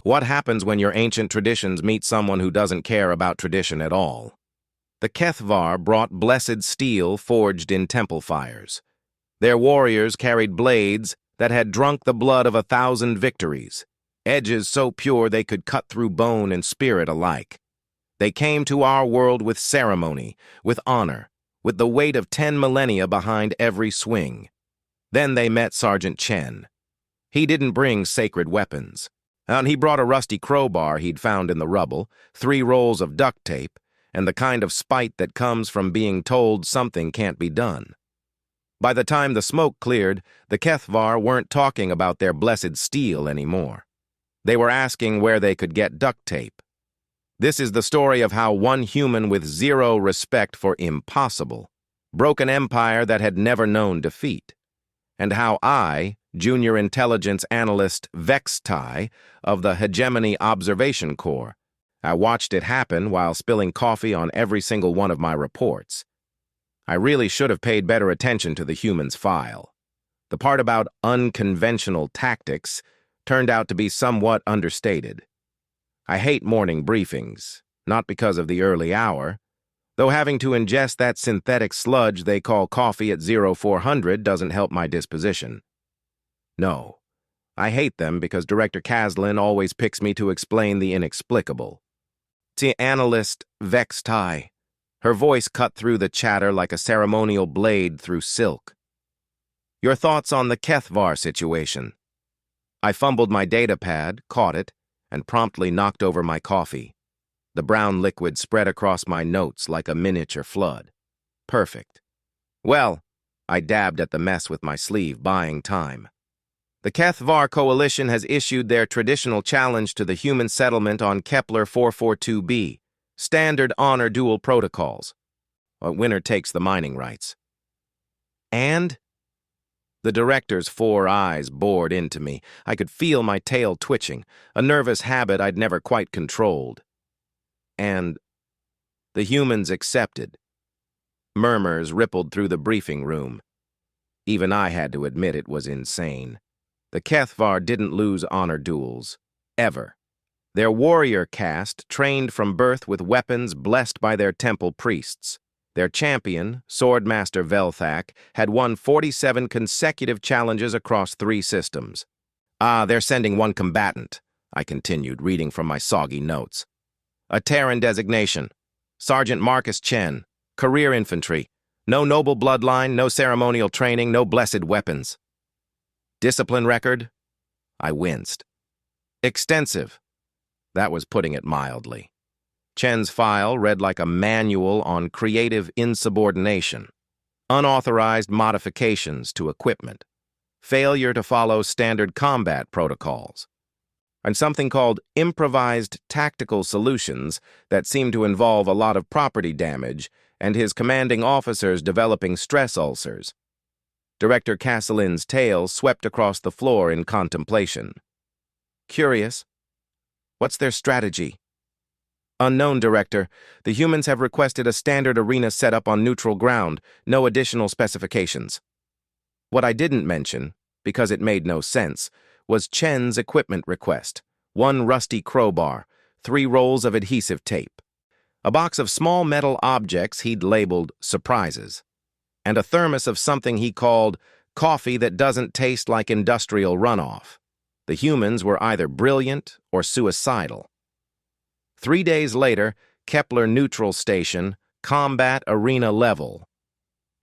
What happens when your ancient traditions meet someone who doesn't care about tradition at all? The Kethvar brought blessed steel forged in temple fires. Their warriors carried blades that had drunk the blood of 1,000 victories, edges so pure they could cut through bone and spirit alike. They came to our world with ceremony, with honor, with the weight of 10 millennia behind every swing. Then they met Sergeant Chen. He didn't bring sacred weapons. And he brought a rusty crowbar he'd found in the rubble, 3 rolls of duct tape, and the kind of spite that comes from being told something can't be done. By the time the smoke cleared, the Kethvar weren't talking about their blessed steel anymore. They were asking where they could get duct tape. This is the story of how one human with zero respect for impossible broke an empire that had never known defeat, and how I, Junior Intelligence Analyst Vextai of the Hegemony Observation Corps, I watched it happen while spilling coffee on every single one of my reports. I really should have paid better attention to the human's file. The part about unconventional tactics turned out to be somewhat understated. I hate morning briefings, not because of the early hour, though having to ingest that synthetic sludge they call coffee at 0400 doesn't help my disposition. No, I hate them because Director Caslin always picks me to explain the inexplicable. To Analyst Vextai, her voice cut through the chatter like a ceremonial blade through silk. Your thoughts on the Kethvar situation? I fumbled my data pad, caught it, and promptly knocked over my coffee. The brown liquid spread across my notes like a miniature flood. Perfect. Well, I dabbed at the mess with my sleeve, buying time. The Kethvar Coalition has issued their traditional challenge to the human settlement on Kepler 442b, standard honor dual protocols. A winner takes the mining rights. And? The director's 4 eyes bored into me. I could feel my tail twitching, a nervous habit I'd never quite controlled. And the humans accepted. Murmurs rippled through the briefing room. Even I had to admit it was insane. The Kethvar didn't lose honor duels. Ever. Their warrior caste trained from birth with weapons blessed by their temple priests. Their champion, Swordmaster Velthak, had won 47 consecutive challenges across 3 systems. They're sending 1 combatant, I continued, reading from my soggy notes. A Terran designation. Sergeant Marcus Chen. Career infantry. No noble bloodline, no ceremonial training, no blessed weapons. Discipline record? I winced. Extensive. That was putting it mildly. Chen's file read like a manual on creative insubordination, unauthorized modifications to equipment, failure to follow standard combat protocols, and something called improvised tactical solutions that seemed to involve a lot of property damage and his commanding officers developing stress ulcers. Director Casselin's tail swept across the floor in contemplation. Curious. What's their strategy? Unknown, Director. The humans have requested a standard arena setup on neutral ground, no additional specifications. What I didn't mention, because it made no sense, was Chen's equipment request. 1 rusty crowbar, 3 rolls of adhesive tape, a box of small metal objects he'd labeled surprises, and a thermos of something he called coffee that doesn't taste like industrial runoff. The humans were either brilliant or suicidal. 3 days later, Kepler Neutral Station, combat arena level.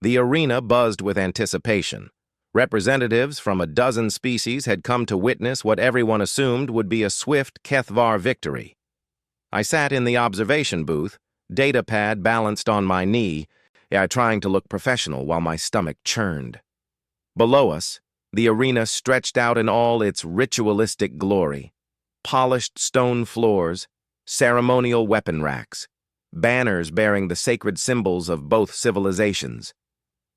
The arena buzzed with anticipation. Representatives from a dozen species had come to witness what everyone assumed would be a swift Kethvar victory. I sat in the observation booth, data pad balanced on my knee, trying to look professional while my stomach churned. Below us, the arena stretched out in all its ritualistic glory. Polished stone floors, ceremonial weapon racks, banners bearing the sacred symbols of both civilizations.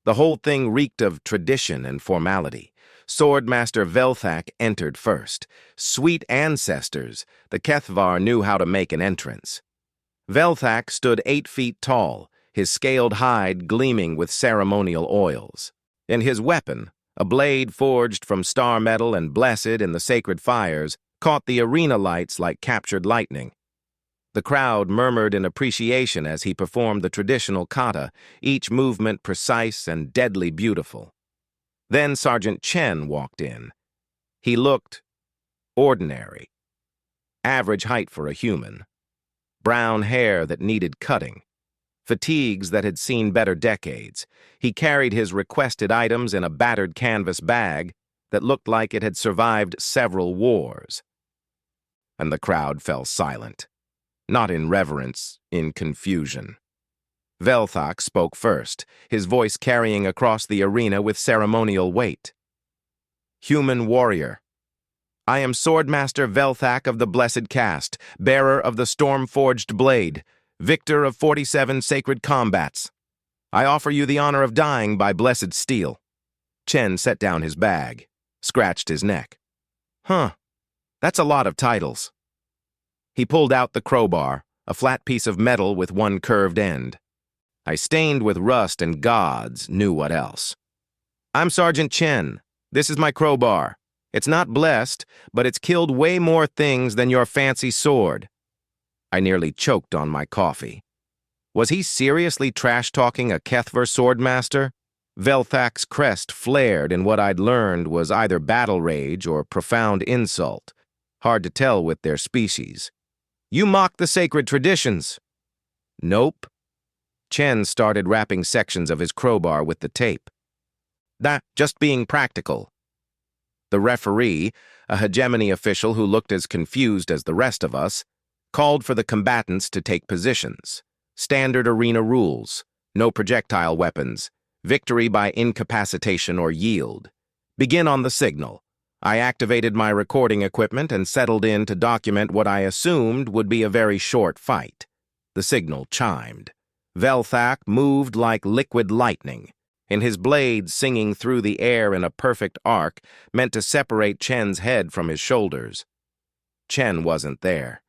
The whole thing reeked of tradition and formality. Swordmaster Velthak entered first. Sweet ancestors, the Kethvar knew how to make an entrance. Velthak stood 8 feet tall, his scaled hide gleaming with ceremonial oils. And his weapon, a blade forged from star metal and blessed in the sacred fires, caught the arena lights like captured lightning. The crowd murmured in appreciation as he performed the traditional kata, each movement precise and deadly beautiful. Then Sergeant Chen walked in. He looked ordinary. Average height for a human. Brown hair that needed cutting. Fatigues that had seen better decades. He carried his requested items in a battered canvas bag that looked like it had survived several wars. And the crowd fell silent. Not in reverence, in confusion. Velthak spoke first, his voice carrying across the arena with ceremonial weight. Human warrior. I am Swordmaster Velthak of the Blessed Caste, bearer of the storm-forged blade, victor of 47 sacred combats. I offer you the honor of dying by blessed steel. Chen set down his bag, scratched his neck. Huh, that's a lot of titles. He pulled out the crowbar, a flat piece of metal with one curved end. I stained with rust and gods knew what else. I'm Sergeant Chen. This is my crowbar. It's not blessed, but it's killed way more things than your fancy sword. I nearly choked on my coffee. Was he seriously trash-talking a Kethver swordmaster? Velthak's crest flared in what I'd learned was either battle rage or profound insult. Hard to tell with their species. You mock the sacred traditions. Nope. Chen started wrapping sections of his crowbar with the tape. Just being practical. The referee, a hegemony official who looked as confused as the rest of us, called for the combatants to take positions. Standard arena rules. No projectile weapons. Victory by incapacitation or yield. Begin on the signal. I activated my recording equipment and settled in to document what I assumed would be a very short fight. The signal chimed. Velthak moved like liquid lightning, and his blade singing through the air in a perfect arc meant to separate Chen's head from his shoulders. Chen wasn't there.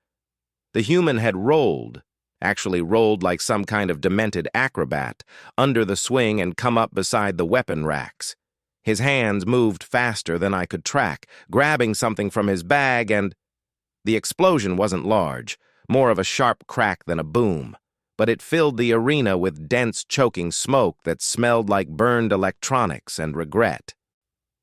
The human had rolled, actually rolled like some kind of demented acrobat, under the swing and come up beside the weapon racks. His hands moved faster than I could track, grabbing something from his bag and... The explosion wasn't large, more of a sharp crack than a boom, but it filled the arena with dense, choking smoke that smelled like burned electronics and regret.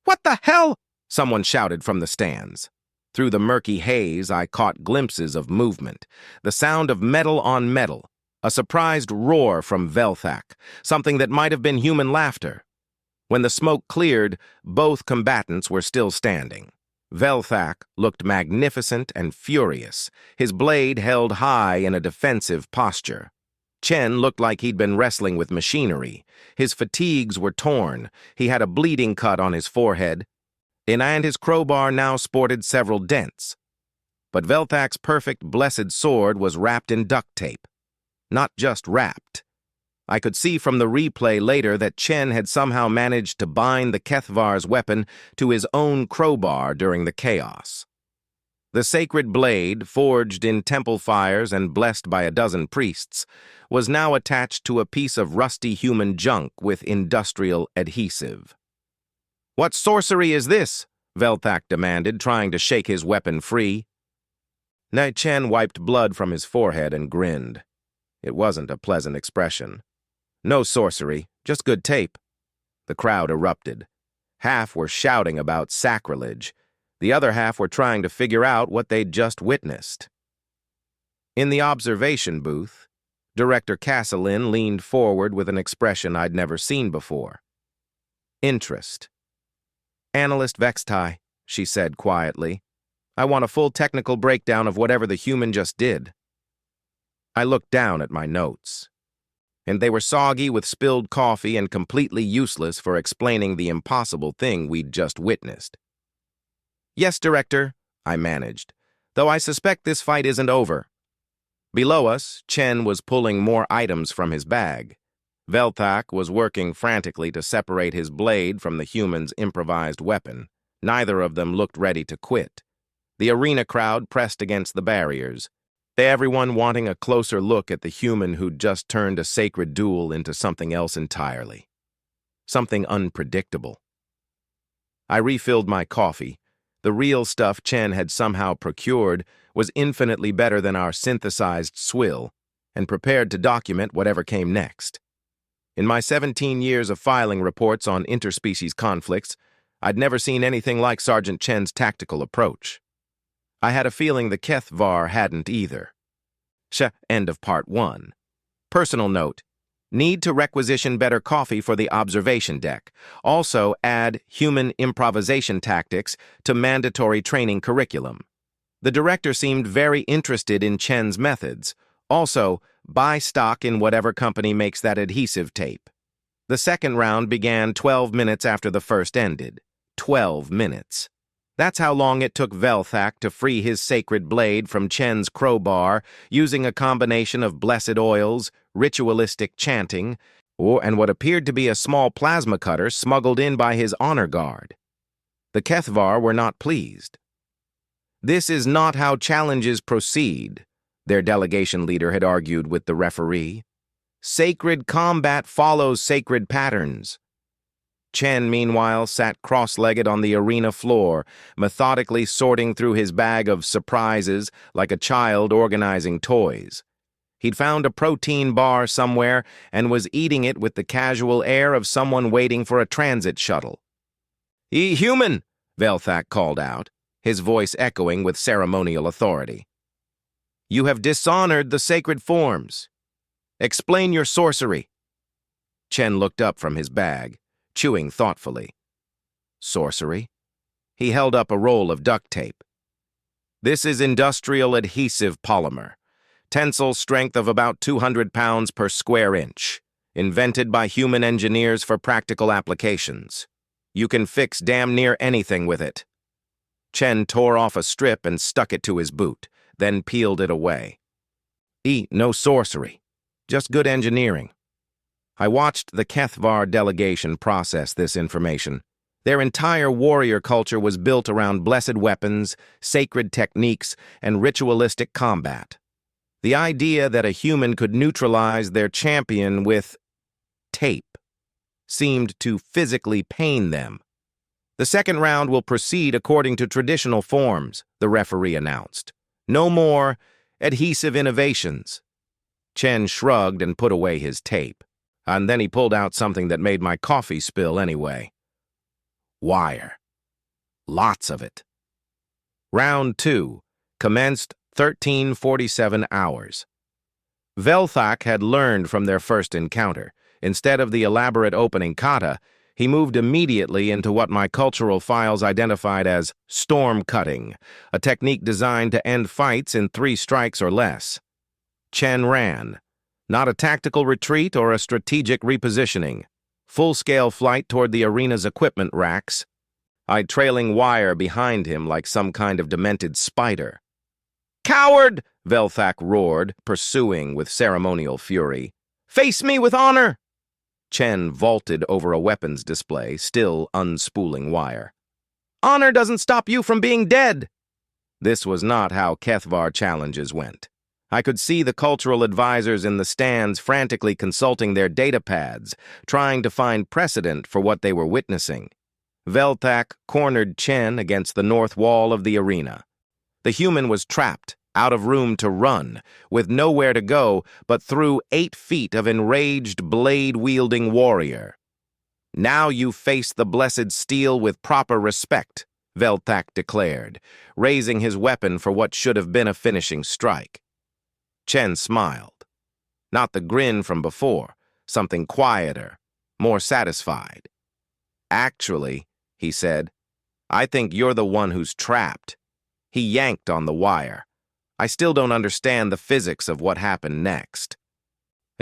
What the hell? Someone shouted from the stands. Through the murky haze, I caught glimpses of movement, the sound of metal on metal, a surprised roar from Velthak, something that might have been human laughter. When the smoke cleared, both combatants were still standing. Velthak looked magnificent and furious, his blade held high in a defensive posture. Chen looked like he'd been wrestling with machinery. His fatigues were torn, he had a bleeding cut on his forehead, and his crowbar now sported several dents. But Velthak's perfect blessed sword was wrapped in duct tape. Not just wrapped. I could see from the replay later that Chen had somehow managed to bind the Kethvar's weapon to his own crowbar during the chaos. The sacred blade, forged in temple fires and blessed by a dozen priests, was now attached to a piece of rusty human junk with industrial adhesive. What sorcery is this? Velthak demanded, trying to shake his weapon free. Nai Chen wiped blood from his forehead and grinned. It wasn't a pleasant expression. No sorcery, just good tape. The crowd erupted. Half were shouting about sacrilege. The other half were trying to figure out what they'd just witnessed. In the observation booth, Director Castellin leaned forward with an expression I'd never seen before. Interest. Analyst Vextai, she said quietly. I want a full technical breakdown of whatever the human just did. I looked down at my notes, and they were soggy with spilled coffee and completely useless for explaining the impossible thing we'd just witnessed. Yes, Director, I managed, though I suspect this fight isn't over. Below us, Chen was pulling more items from his bag. Velthak was working frantically to separate his blade from the human's improvised weapon. Neither of them looked ready to quit. The arena crowd pressed against the barriers, everyone wanting a closer look at the human who'd just turned a sacred duel into something else entirely. Something unpredictable. I refilled my coffee, The real stuff Chen had somehow procured was infinitely better than our synthesized swill, and prepared to document whatever came next. In my 17 years of filing reports on interspecies conflicts, I'd never seen anything like Sergeant Chen's tactical approach. I had a feeling the Kethvar hadn't either. End of part 1. Personal note: need to requisition better coffee for the observation deck. Also add human improvisation tactics to mandatory training curriculum. The director seemed very interested in Chen's methods. Also, buy stock in whatever company makes that adhesive tape. The second round began 12 minutes after the first ended. 12 minutes. That's how long it took Velthak to free his sacred blade from Chen's crowbar using a combination of blessed oils, ritualistic chanting, and what appeared to be a small plasma cutter smuggled in by his honor guard. The Kethvar were not pleased. "This is not how challenges proceed," their delegation leader had argued with the referee. "Sacred combat follows sacred patterns." Chen, meanwhile, sat cross-legged on the arena floor, methodically sorting through his bag of surprises like a child organizing toys. He'd found a protein bar somewhere and was eating it with the casual air of someone waiting for a transit shuttle. "Human!" Velthak called out, his voice echoing with ceremonial authority. "You have dishonored the sacred forms. Explain your sorcery." Chen looked up from his bag, chewing thoughtfully. "Sorcery?" He held up a roll of duct tape. "This is industrial adhesive polymer. Tensile strength of about 200 pounds per square inch. Invented by human engineers for practical applications. You can fix damn near anything with it." Chen tore off a strip and stuck it to his boot, then peeled it away. No sorcery. Just good engineering." I watched the Kethvar delegation process this information. Their entire warrior culture was built around blessed weapons, sacred techniques, and ritualistic combat. The idea that a human could neutralize their champion with tape seemed to physically pain them. "The second round will proceed according to traditional forms," the referee announced. "No more adhesive innovations." Chen shrugged and put away his tape. And then he pulled out something that made my coffee spill anyway. Wire. Lots of it. Round 2 commenced 13:47 hours. Velthak had learned from their first encounter. Instead of the elaborate opening kata, he moved immediately into what my cultural files identified as storm cutting, a technique designed to end fights in 3 strikes or less. Chen ran. Not a tactical retreat or a strategic repositioning. Full-scale flight toward the arena's equipment racks. I'd trailing wire behind him like some kind of demented spider. "Coward!" Velthak roared, pursuing with ceremonial fury. "Face me with honor!" Chen vaulted over a weapons display, still unspooling wire. "Honor doesn't stop you from being dead!" This was not how Kethvar challenges went. I could see the cultural advisors in the stands frantically consulting their data pads, trying to find precedent for what they were witnessing. Velthak cornered Chen against the north wall of the arena. The human was trapped, out of room to run, with nowhere to go but through 8 feet of enraged blade-wielding warrior. "Now you face the blessed steel with proper respect," Velthak declared, raising his weapon for what should have been a finishing strike. Chen smiled. Not the grin from before, something quieter, more satisfied. "Actually," he said, "I think you're the one who's trapped." He yanked on the wire. I still don't understand the physics of what happened next.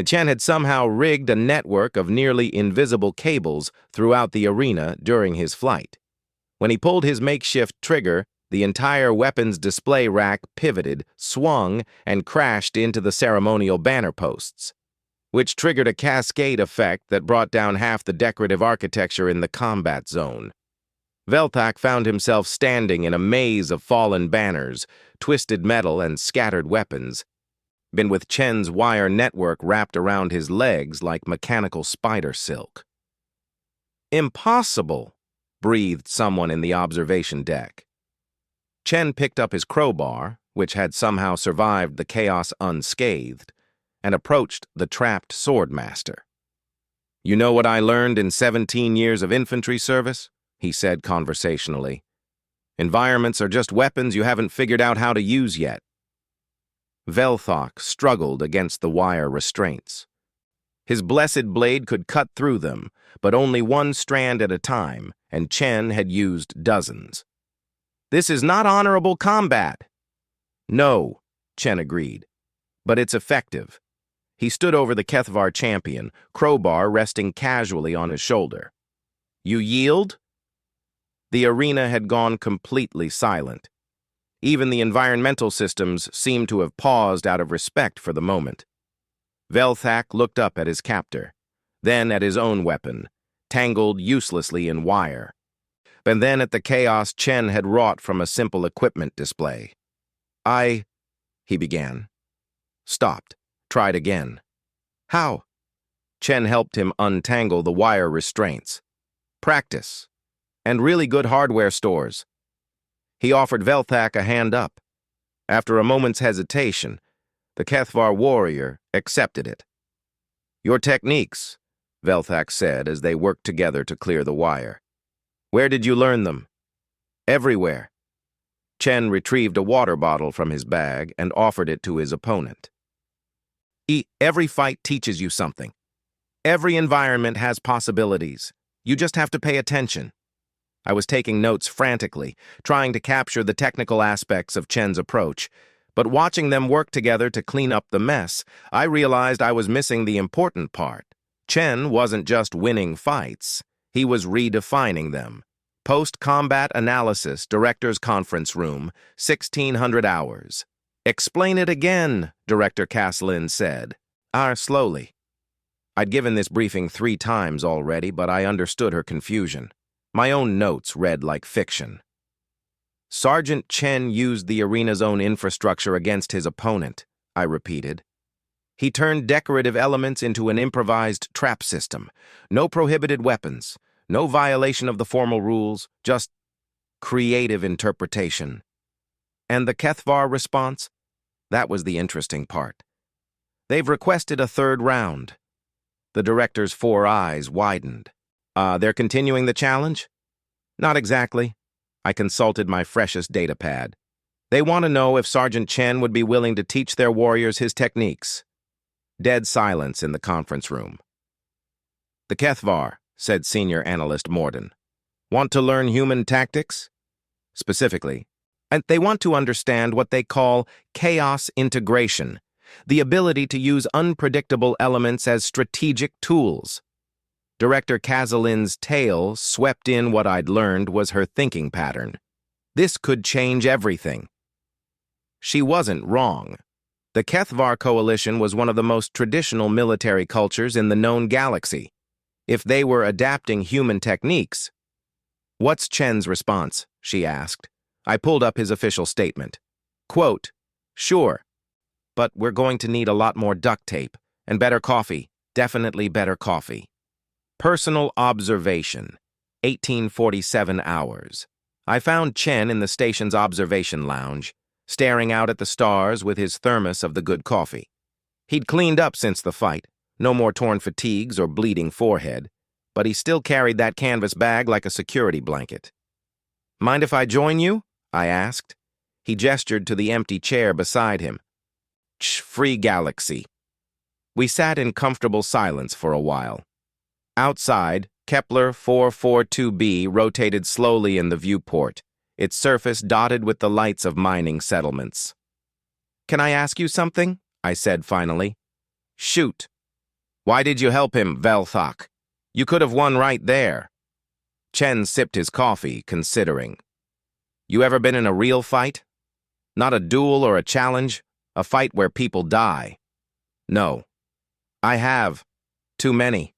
Chen had somehow rigged a network of nearly invisible cables throughout the arena during his flight. When he pulled his makeshift trigger, the entire weapons display rack pivoted, swung, and crashed into the ceremonial banner posts, which triggered a cascade effect that brought down half the decorative architecture in the combat zone. Velthak found himself standing in a maze of fallen banners, twisted metal, and scattered weapons, with Chen's wire network wrapped around his legs like mechanical spider silk. "Impossible," breathed someone in the observation deck. Chen picked up his crowbar, which had somehow survived the chaos unscathed, and approached the trapped swordmaster. "You know what I learned in 17 years of infantry service?" he said conversationally. "Environments are just weapons you haven't figured out how to use yet." Velthok struggled against the wire restraints. His blessed blade could cut through them, but only one strand at a time, and Chen had used dozens. "This is not honorable combat." "No," Chen agreed, "but it's effective." He stood over the Kethvar champion, crowbar resting casually on his shoulder. "You yield?" The arena had gone completely silent. Even the environmental systems seemed to have paused out of respect for the moment. Velthak looked up at his captor, then at his own weapon, tangled uselessly in wire, and then at the chaos Chen had wrought from a simple equipment display. He began. Stopped. Tried again. "How?" Chen helped him untangle the wire restraints. "Practice. And really good hardware stores." He offered Velthak a hand up. After a moment's hesitation, the Kethvar warrior accepted it. "Your techniques," Velthak said as they worked together to clear the wire. "Where did you learn them?" "Everywhere." Chen retrieved a water bottle from his bag and offered it to his opponent. Every fight teaches you something. Every environment has possibilities. You just have to pay attention." I was taking notes frantically, trying to capture the technical aspects of Chen's approach, but watching them work together to clean up the mess, I realized I was missing the important part. Chen wasn't just winning fights, he was redefining them. Post-combat analysis, director's conference room, 1600 hours. "Explain it again," Director Caslin said. Slowly. I'd given this briefing 3 times already, but I understood her confusion. My own notes read like fiction. "Sergeant Chen used the arena's own infrastructure against his opponent," I repeated. "He turned decorative elements into an improvised trap system. No prohibited weapons, no violation of the formal rules, just creative interpretation." And the Kethvar response? That was the interesting part. "They've requested a 3rd round." The director's 4 eyes widened. They're continuing the challenge?" "Not exactly." I consulted my freshest data pad. "They want to know if Sergeant Chen would be willing to teach their warriors his techniques." Dead silence in the conference room. "The Kethvar," said Senior Analyst Morden, "want to learn human tactics?" "Specifically, and they want to understand what they call chaos integration, the ability to use unpredictable elements as strategic tools." Director Casalin's tale swept in what I'd learned was her thinking pattern. This could change everything. She wasn't wrong. The Kethvar Coalition was one of the most traditional military cultures in the known galaxy. If they were adapting human techniques... "What's Chen's response?" she asked. I pulled up his official statement. Quote, "Sure, but we're going to need a lot more duct tape and better coffee, definitely better coffee." Personal observation, 1847 hours. I found Chen in the station's observation lounge, staring out at the stars with his thermos of the good coffee. He'd cleaned up since the fight, no more torn fatigues or bleeding forehead, but he still carried that canvas bag like a security blanket. "Mind if I join you?" I asked. He gestured to the empty chair beside him. Free galaxy." We sat in comfortable silence for a while. Outside, Kepler 442b rotated slowly in the viewport, its surface dotted with the lights of mining settlements. "Can I ask you something?" I said finally. "Shoot." "Why did you help him, Velthok? You could have won right there." Chen sipped his coffee, considering. "You ever been in a real fight? Not a duel or a challenge, a fight where people die." "No." "I have. Too many.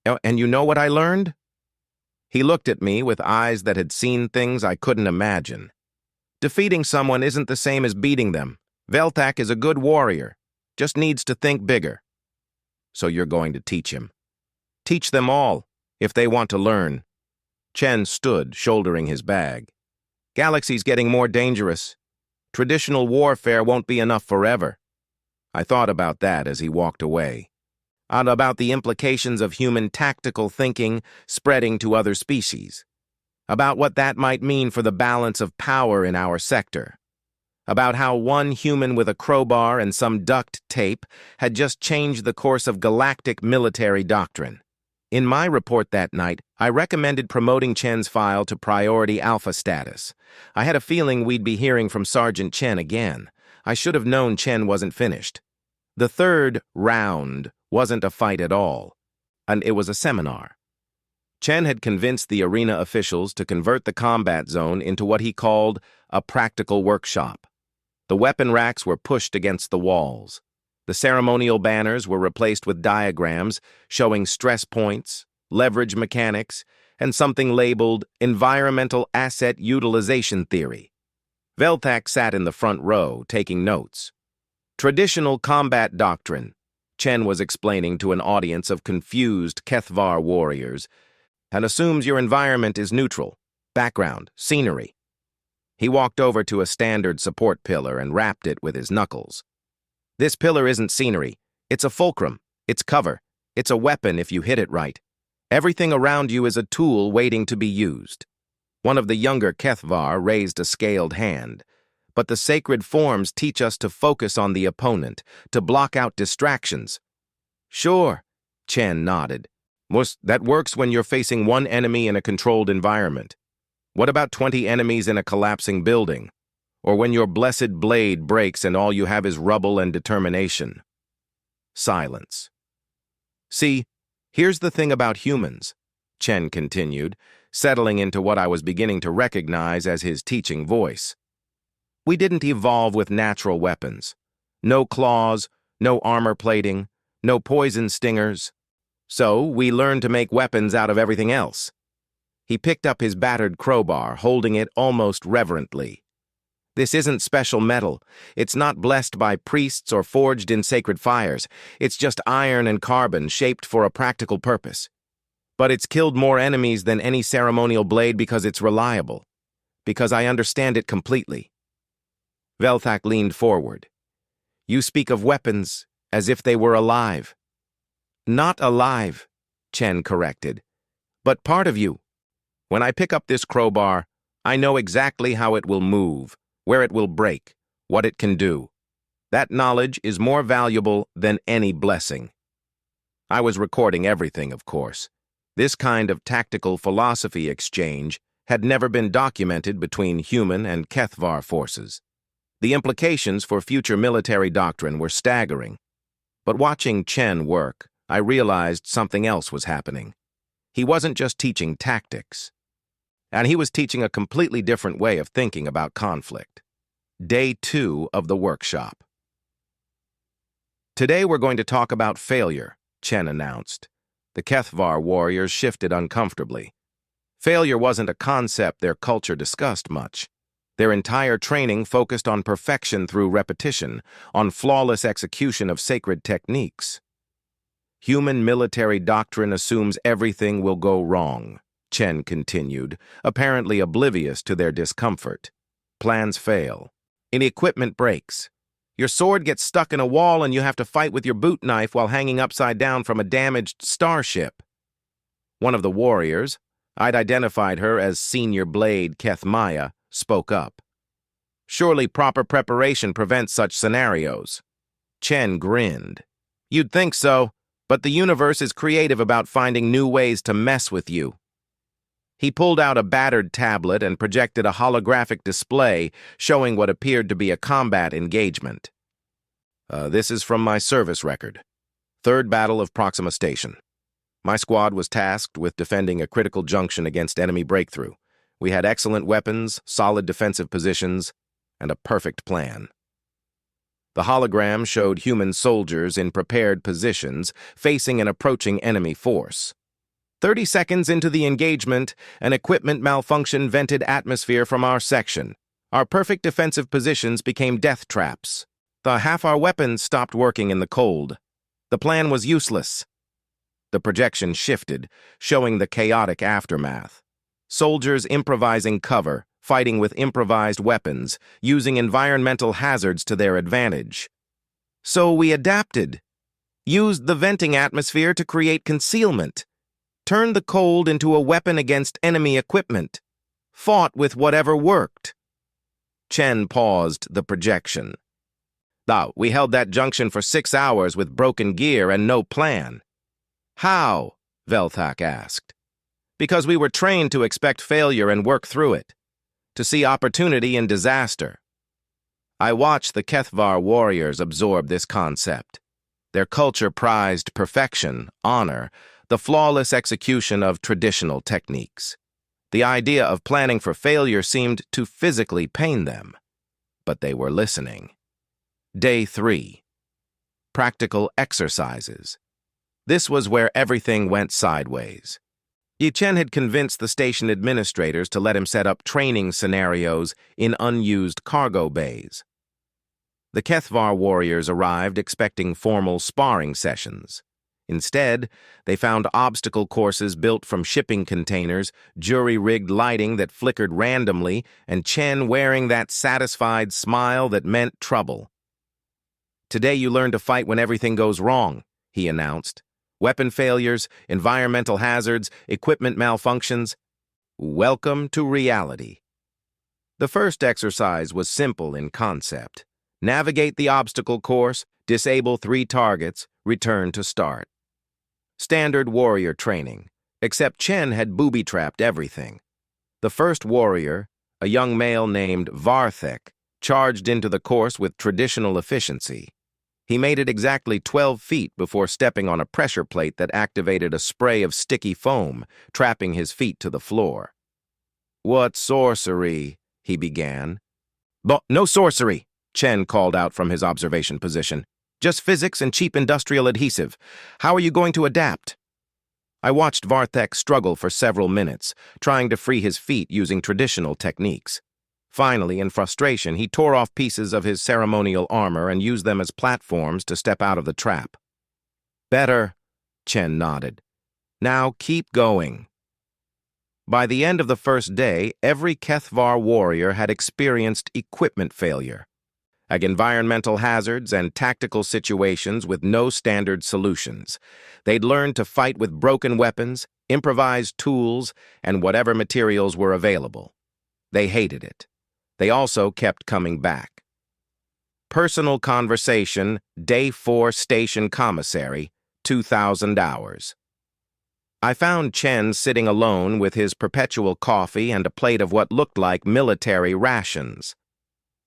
And you know what I learned?" He looked at me with eyes that had seen things I couldn't imagine. "Defeating someone isn't the same as beating them. Velthak is a good warrior, just needs to think bigger." "So you're going to teach him?" "Teach them all, if they want to learn." Chen stood, shouldering his bag. Galaxy's getting more dangerous. Traditional warfare won't be enough forever. I thought about that as he walked away. And about the implications of human tactical thinking spreading to other species. About what that might mean for the balance of power in our sector. About how one human with a crowbar and some duct tape had just changed the course of galactic military doctrine. In my report that night, I recommended promoting Chen's file to priority alpha status. I had a feeling we'd be hearing from Sergeant Chen again. I should have known Chen wasn't finished. The third round wasn't a fight at all, and it was a seminar. Chen had convinced the arena officials to convert the combat zone into what he called a practical workshop. The weapon racks were pushed against the walls. The ceremonial banners were replaced with diagrams showing stress points, leverage mechanics, and something labeled Environmental Asset Utilization Theory. Velthak sat in the front row, taking notes. Traditional combat doctrine, Chen was explaining to an audience of confused Kethvar warriors, and assumes your environment is neutral, background, scenery. He walked over to a standard support pillar and rapped it with his knuckles. This pillar isn't scenery. It's a fulcrum. It's cover. It's a weapon if you hit it right. Everything around you is a tool waiting to be used. One of the younger Kethvar raised a scaled hand. But the sacred forms teach us to focus on the opponent, to block out distractions. Sure, Chen nodded. That works when you're facing one enemy in a controlled environment. What about 20 enemies in a collapsing building? Or when your blessed blade breaks and all you have is rubble and determination? Silence. See, here's the thing about humans, Chen continued, settling into what I was beginning to recognize as his teaching voice. We didn't evolve with natural weapons. No claws, no armor plating, no poison stingers. So we learned to make weapons out of everything else. He picked up his battered crowbar, holding it almost reverently. This isn't special metal. It's not blessed by priests or forged in sacred fires. It's just iron and carbon shaped for a practical purpose. But it's killed more enemies than any ceremonial blade because it's reliable. Because I understand it completely. Velthak leaned forward. You speak of weapons as if they were alive. Not alive, Chen corrected, but part of you. When I pick up this crowbar, I know exactly how it will move, where it will break, what it can do. That knowledge is more valuable than any blessing. I was recording everything, of course. This kind of tactical philosophy exchange had never been documented between human and Kethvar forces. The implications for future military doctrine were staggering. But watching Chen work, I realized something else was happening. He wasn't just teaching tactics. And he was teaching a completely different way of thinking about conflict. Day 2 of the workshop. Today we're going to talk about failure, Chen announced. The Kethvar warriors shifted uncomfortably. Failure wasn't a concept their culture discussed much. Their entire training focused on perfection through repetition, on flawless execution of sacred techniques. Human military doctrine assumes everything will go wrong, Chen continued, apparently oblivious to their discomfort. Plans fail. Equipment breaks. Your sword gets stuck in a wall and you have to fight with your boot knife while hanging upside down from a damaged starship. One of the warriors, I'd identified her as Senior Blade Kethmaya, spoke up. Surely proper preparation prevents such scenarios. Chen grinned. You'd think so, but the universe is creative about finding new ways to mess with you. He pulled out a battered tablet and projected a holographic display showing what appeared to be a combat engagement. This is from my service record. 3rd Battle of Proxima Station. My squad was tasked with defending a critical junction against enemy breakthrough. We had excellent weapons, solid defensive positions, and a perfect plan. The hologram showed human soldiers in prepared positions facing an approaching enemy force. 30 seconds into the engagement, an equipment malfunction vented atmosphere from our section. Our perfect defensive positions became death traps. Half our weapons stopped working in the cold. The plan was useless. The projection shifted, showing the chaotic aftermath. Soldiers improvising cover, fighting with improvised weapons, using environmental hazards to their advantage. So we adapted, used the venting atmosphere to create concealment, turned the cold into a weapon against enemy equipment, fought with whatever worked. Chen paused the projection. We held that junction for 6 hours with broken gear and no plan. How? Velthak asked. Because we were trained to expect failure and work through it, to see opportunity in disaster. I watched the Kethvar warriors absorb this concept. Their culture prized perfection, honor, the flawless execution of traditional techniques. The idea of planning for failure seemed to physically pain them, but they were listening. Day 3. Practical exercises. This was where everything went sideways. Chen had convinced the station administrators to let him set up training scenarios in unused cargo bays. The Kethvar warriors arrived expecting formal sparring sessions. Instead, they found obstacle courses built from shipping containers, jury-rigged lighting that flickered randomly, and Chen wearing that satisfied smile that meant trouble. "Today you learn to fight when everything goes wrong," he announced. "Weapon failures, environmental hazards, equipment malfunctions. Welcome to reality." The first exercise was simple in concept. Navigate the obstacle course, disable 3 targets, return to start. Standard warrior training, except Chen had booby-trapped everything. The first warrior, a young male named Varthek, charged into the course with traditional efficiency. He made it exactly 12 feet before stepping on a pressure plate that activated a spray of sticky foam, trapping his feet to the floor. "What sorcery?" he began. "No sorcery," Chen called out from his observation position. "Just physics and cheap industrial adhesive. How are you going to adapt?" I watched Varthek struggle for several minutes, trying to free his feet using traditional techniques. Finally, in frustration, he tore off pieces of his ceremonial armor and used them as platforms to step out of the trap. "Better," Chen nodded. "Now keep going." By the end of the first day, every Kethvar warrior had experienced equipment failure, environmental hazards and tactical situations with no standard solutions. They'd learned to fight with broken weapons, improvised tools, and whatever materials were available. They hated it. They also kept coming back. Personal conversation, Day 4 Station Commissary, 2,000 hours. I found Chen sitting alone with his perpetual coffee and a plate of what looked like military rations.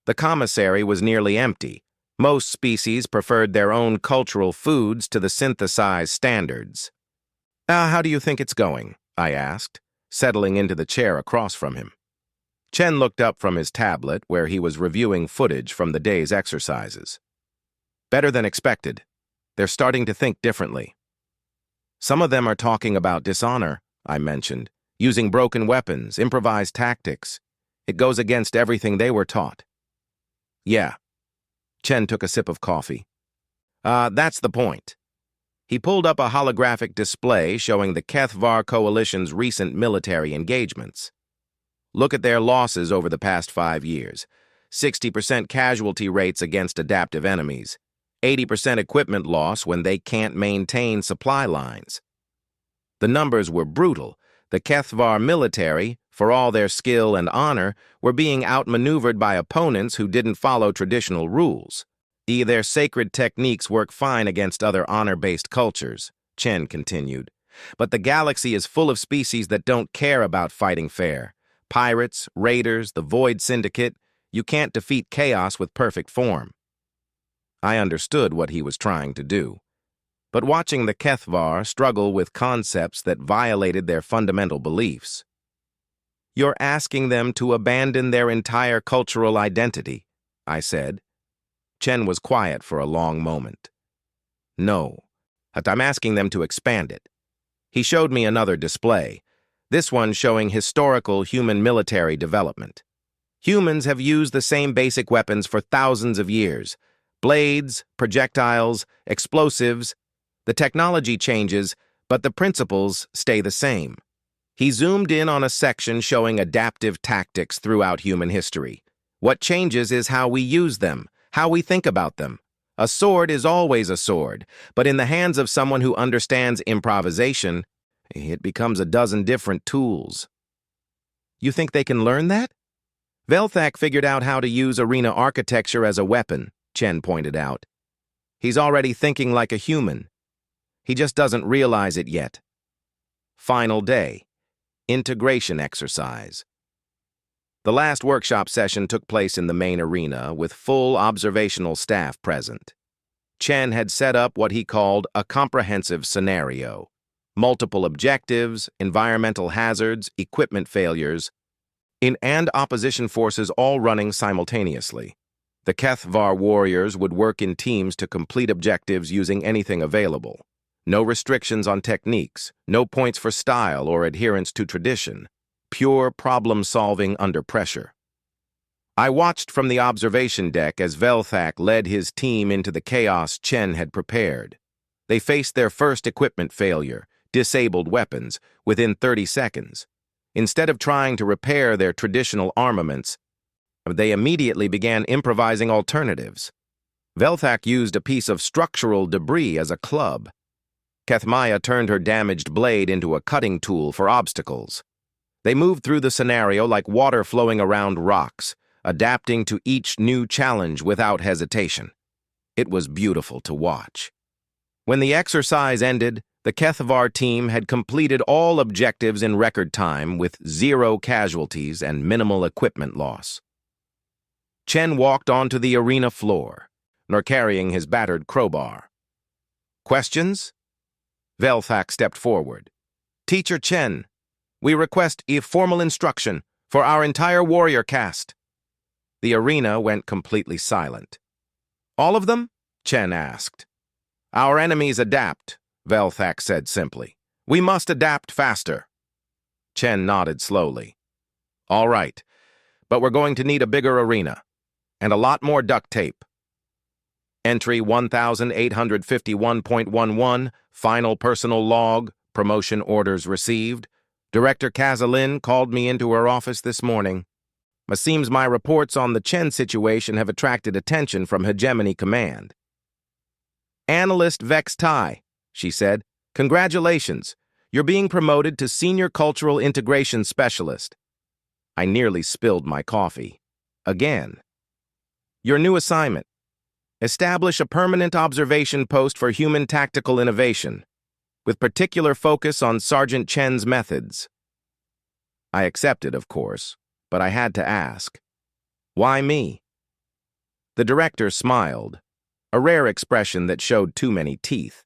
The commissary was nearly empty. Most species preferred their own cultural foods to the synthesized standards. How do you think it's going?" I asked, settling into the chair across from him. Chen looked up from his tablet, where he was reviewing footage from the day's exercises. "Better than expected. They're starting to think differently. Some of them are talking about dishonor," I mentioned, "using broken weapons, improvised tactics. It goes against everything they were taught." "Yeah." Chen took a sip of coffee. That's the point." He pulled up a holographic display showing the Kethvar Coalition's recent military engagements. "Look at their losses over the past 5 years. 60% casualty rates against adaptive enemies. 80% equipment loss when they can't maintain supply lines." The numbers were brutal. The Kethvar military, for all their skill and honor, were being outmaneuvered by opponents who didn't follow traditional rules. "Their sacred techniques work fine against other honor-based cultures," Chen continued. "But the galaxy is full of species that don't care about fighting fair. Pirates, raiders, the Void Syndicate. You can't defeat chaos with perfect form." I understood what he was trying to do. But watching the Kethvar struggle with concepts that violated their fundamental beliefs. "You're asking them to abandon their entire cultural identity," I said. Chen was quiet for a long moment. "No, but I'm asking them to expand it." He showed me another display, this one showing historical human military development. Humans have used the same basic weapons for thousands of years. Blades, projectiles, explosives. The technology changes, but the principles stay the same. He zoomed in on a section showing adaptive tactics throughout human history. What changes is how we use them, how we think about them. A sword is always a sword, but in the hands of someone who understands improvisation, it becomes a dozen different tools. You think they can learn that? Velthak figured out how to use arena architecture as a weapon, Chen pointed out. He's already thinking like a human. He just doesn't realize it yet. Final day. Integration exercise. The last workshop session took place in the main arena with full observational staff present. Chen had set up what he called a comprehensive scenario. Multiple objectives, environmental hazards, equipment failures, and opposition forces all running simultaneously. The HFY warriors would work in teams to complete objectives using anything available. No restrictions on techniques, no points for style or adherence to tradition. Pure problem-solving under pressure. I watched from the observation deck as Velthak led his team into the chaos Chen had prepared. They faced their first equipment failure, disabled weapons, within 30 seconds. Instead of trying to repair their traditional armaments, they immediately began improvising alternatives. Velthak used a piece of structural debris as a club. Kethmaya turned her damaged blade into a cutting tool for obstacles. They moved through the scenario like water flowing around rocks, adapting to each new challenge without hesitation. It was beautiful to watch. When the exercise ended, the HFY team had completed all objectives in record time with 0 casualties and minimal equipment loss. Chen walked onto the arena floor, nor carrying his battered crowbar. Questions? Velthak stepped forward. Teacher Chen, we request formal instruction for our entire warrior caste. The arena went completely silent. All of them? Chen asked. Our enemies adapt, Velthak said simply. We must adapt faster. Chen nodded slowly. All right, but we're going to need a bigger arena, and a lot more duct tape. Entry 1851.11, final personal log, promotion orders received. Director Kazalin called me into her office this morning. It seems my reports on the Chen situation have attracted attention from Hegemony Command. Analyst Vex Tai, she said, congratulations. You're being promoted to Senior Cultural Integration Specialist. I nearly spilled my coffee. Again. Your new assignment. Establish a permanent observation post for human tactical innovation, with particular focus on Sergeant Chen's methods. I accepted, of course, but I had to ask, why me? The director smiled, a rare expression that showed too many teeth.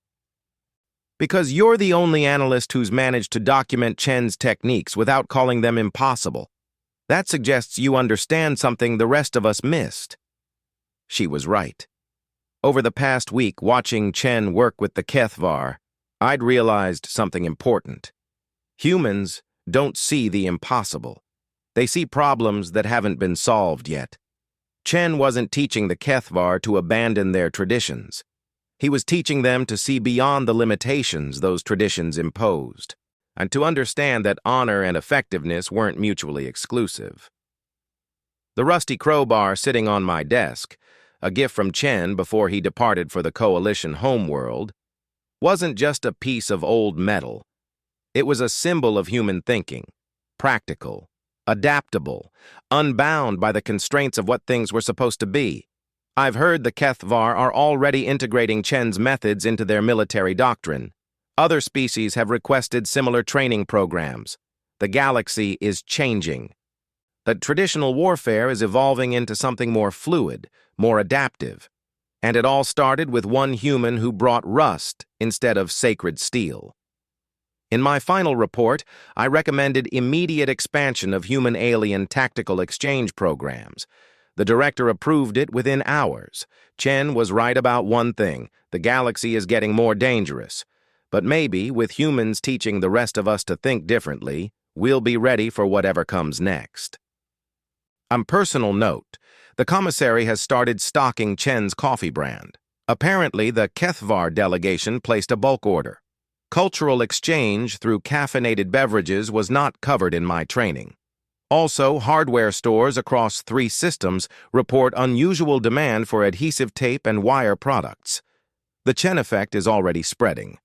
Because you're the only analyst who's managed to document Chen's techniques without calling them impossible. That suggests you understand something the rest of us missed. She was right. Over the past week, watching Chen work with the HFY, I'd realized something important. Humans don't see the impossible. They see problems that haven't been solved yet. Chen wasn't teaching the HFY to abandon their traditions. He was teaching them to see beyond the limitations those traditions imposed, and to understand that honor and effectiveness weren't mutually exclusive. The rusty crowbar sitting on my desk, a gift from Chen before he departed for the Coalition homeworld, wasn't just a piece of old metal. It was a symbol of human thinking, practical, adaptable, unbound by the constraints of what things were supposed to be. I've heard the HFY are already integrating Chen's methods into their military doctrine. Other species have requested similar training programs. The galaxy is changing. The traditional warfare is evolving into something more fluid, more adaptive. And it all started with one human who brought rust instead of sacred steel. In my final report, I recommended immediate expansion of human-alien tactical exchange programs. The director approved it within hours. Chen was right about one thing: the galaxy is getting more dangerous. But maybe, with humans teaching the rest of us to think differently, we'll be ready for whatever comes next. On personal note, the commissary has started stocking Chen's coffee brand. Apparently, the HFY delegation placed a bulk order. Cultural exchange through caffeinated beverages was not covered in my training. Also, hardware stores across 3 systems report unusual demand for adhesive tape and wire products. The Chen effect is already spreading.